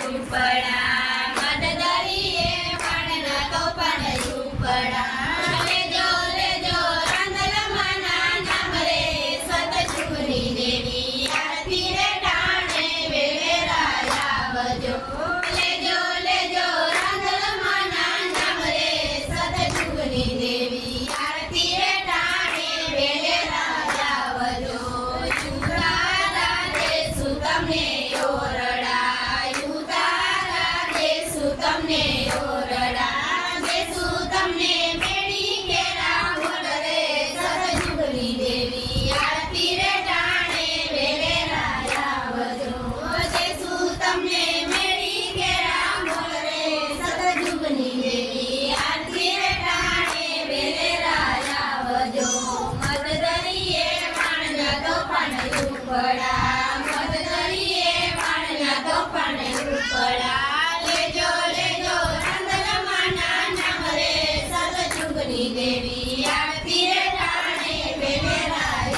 ઝૂંપડા મધદરીએ પાણના તોફાન ઝૂંપડા લેજો લેજો રાંદલમાના નામ રે સતચુગની દેવી આરતી રે ટાણે વેવેરા આવજો લેજો લેજો રાંદલમાના નામ રે સતચુગની દેવી આરતી રે ટાણે વેવેરા આવજો યુતારા દેશું તમને ઓરડા યુતારા દેશું તમને ઓરડા દેશું તમને મેળી કેરા બોલ રે સતચુગની દેવી આરતી રે ટાણે વેવેરા આવજો દેશું તમને મેળી કેરા બોલ રે સતચુગની દેવી આરતી રે ટાણે વેવેરા આવજો મધદરીએ પાણના તોફાન ઝૂંપડા મધદરીએ પાણના તોફાન ઝૂંપડા લેજો લેજો રાંદલમાના નામ રે સતચુગની દેવી આરતી